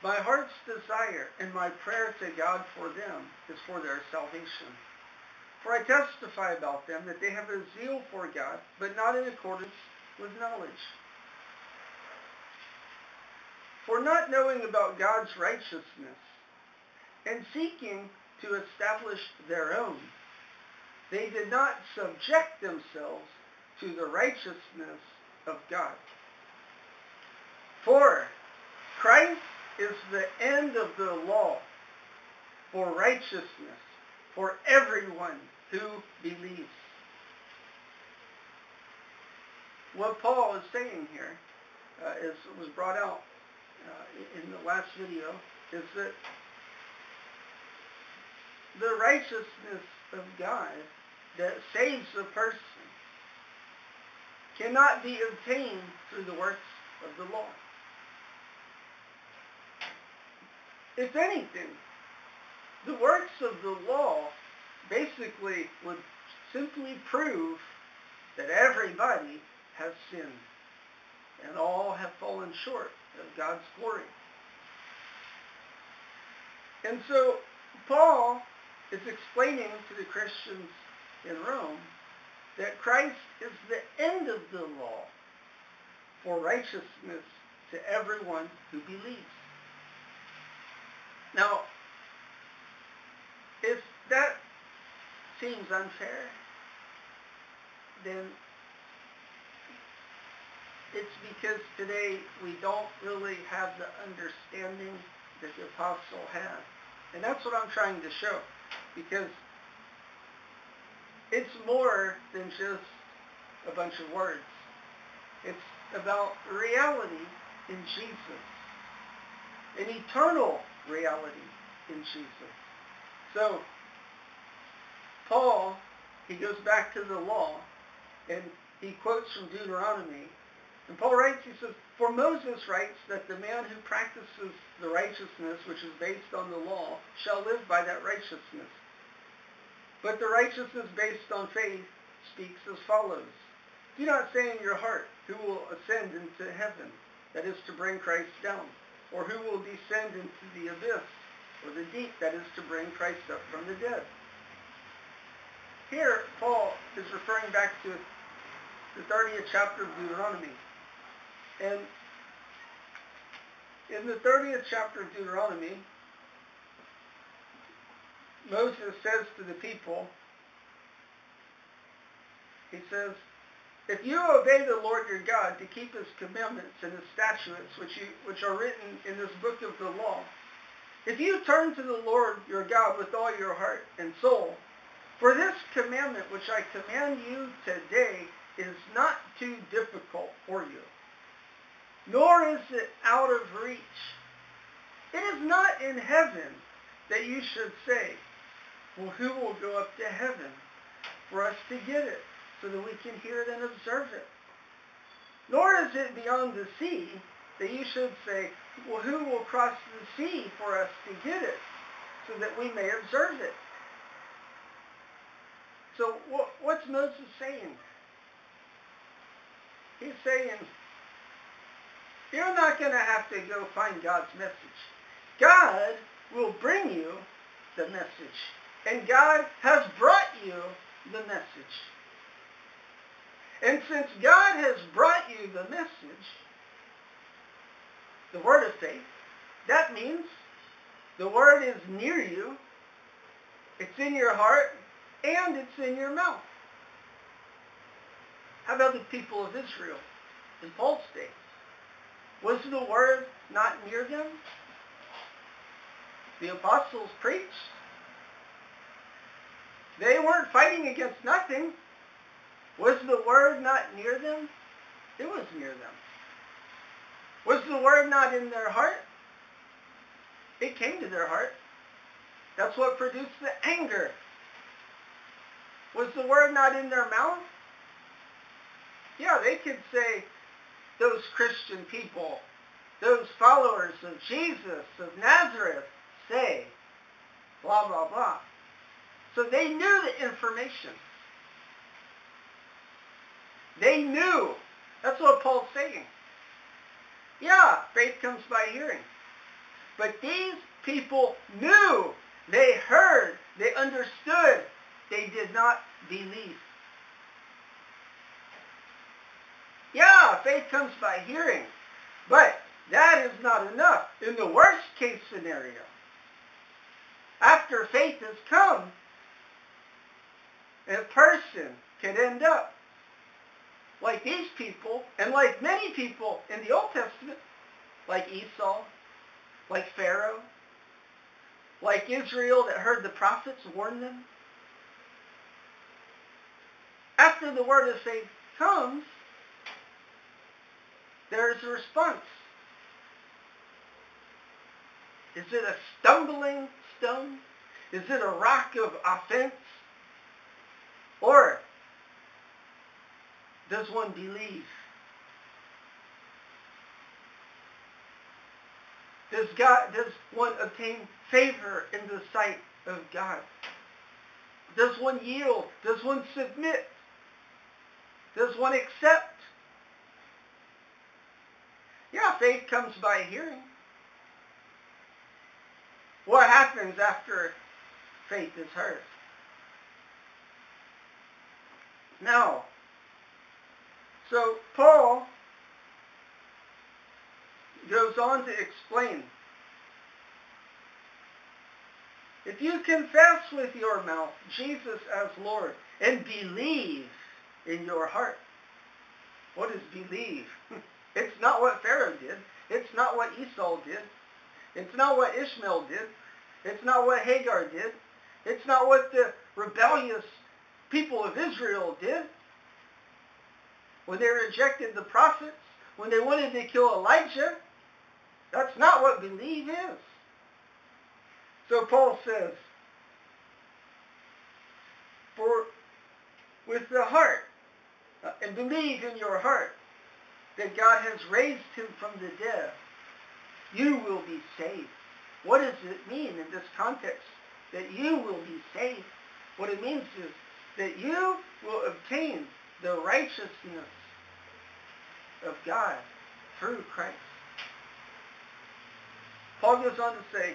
My heart's desire and my prayer to God for them is for their salvation. For I testify about them that they have a zeal for God, but not in accordance with knowledge. For not knowing about God's righteousness and seeking to establish their own, they did not subject themselves to the righteousness of God. For Christ is the end of the law for righteousness for everyone who believes. What Paul is saying here, as was brought out in the last video, is that the righteousness of God that saves a person cannot be obtained through the works of the law. If anything, the works of the law basically would simply prove that everybody has sinned and all have fallen short of God's glory. And so Paul is explaining to the Christians in Rome that Christ is the end of the law for righteousness to everyone who believes. Now, if that seems unfair, then it's because today we don't really have the understanding that the apostle had. And that's what I'm trying to show, because it's more than just a bunch of words. It's about reality in Jesus, an eternal reality in Jesus. So, Paul, he goes back to the law, and he quotes from Deuteronomy. And Paul writes, he says, "For Moses writes that the man who practices the righteousness which is based on the law shall live by that righteousness. But the righteousness based on faith speaks as follows. Do not say in your heart, who will ascend into heaven, that is to bring Christ down, or who will descend into the abyss, or the deep, that is to bring Christ up from the dead." Here, Paul is referring back to the 30th chapter of Deuteronomy. And in the 30th chapter of Deuteronomy, Moses says to the people, he says, "If you obey the Lord your God to keep his commandments and his statutes, which are written in this book of the law, if you turn to the Lord your God with all your heart and soul, for this commandment which I command you today is not too difficult for you, nor is it out of reach. It is not in heaven that you should say, well, who will go up to heaven for us to get it, so that we can hear it and observe it? Nor is it beyond the sea that you should say, well, who will cross the sea for us to get it, so that we may observe it?" So what's Moses saying? He's saying, you're not going to have to go find God's message. God will bring you the message. And God has brought you the message. And since God has brought you the message, the word of faith, that means the word is near you, it's in your heart, and it's in your mouth. How about the people of Israel in Paul's day? Was the word not near them? The apostles preached. They weren't fighting against nothing. Was the word not near them? It was near them. Was the word not in their heart? It came to their heart. That's what produced the anger. Was the word not in their mouth? Yeah, they could say, those Christian people, those followers of Jesus of Nazareth say, blah, blah, blah. So they knew the information. They knew. That's what Paul's saying. Yeah, faith comes by hearing. But these people knew, they heard, they understood, they did not believe. Yeah, faith comes by hearing, but that is not enough. In the worst case scenario, after faith has come, a person can end up like these people, and like many people in the Old Testament, like Esau, like Pharaoh, like Israel that heard the prophets warn them. After the word of faith comes, there is a response. Is it a stumbling stone? Is it a rock of offense? Or does one believe? Does one obtain favor in the sight of God? Does one yield? Does one submit? Does one accept? Yeah, faith comes by hearing. What happens after faith is heard? Now, so Paul goes on to explain, if you confess with your mouth Jesus as Lord and believe in your heart. What is believe? It's not what Pharaoh did. It's not what Esau did. It's not what Ishmael did. It's not what Hagar did. It's not what the rebellious people of Israel did when they rejected the prophets, when they wanted to kill Elijah. That's not what believe is. So Paul says, for with the heart, and believe in your heart that God has raised him from the dead, you will be saved. What does it mean in this context that you will be saved? What it means is that you will obtain the righteousness of God through Christ. Paul goes on to say,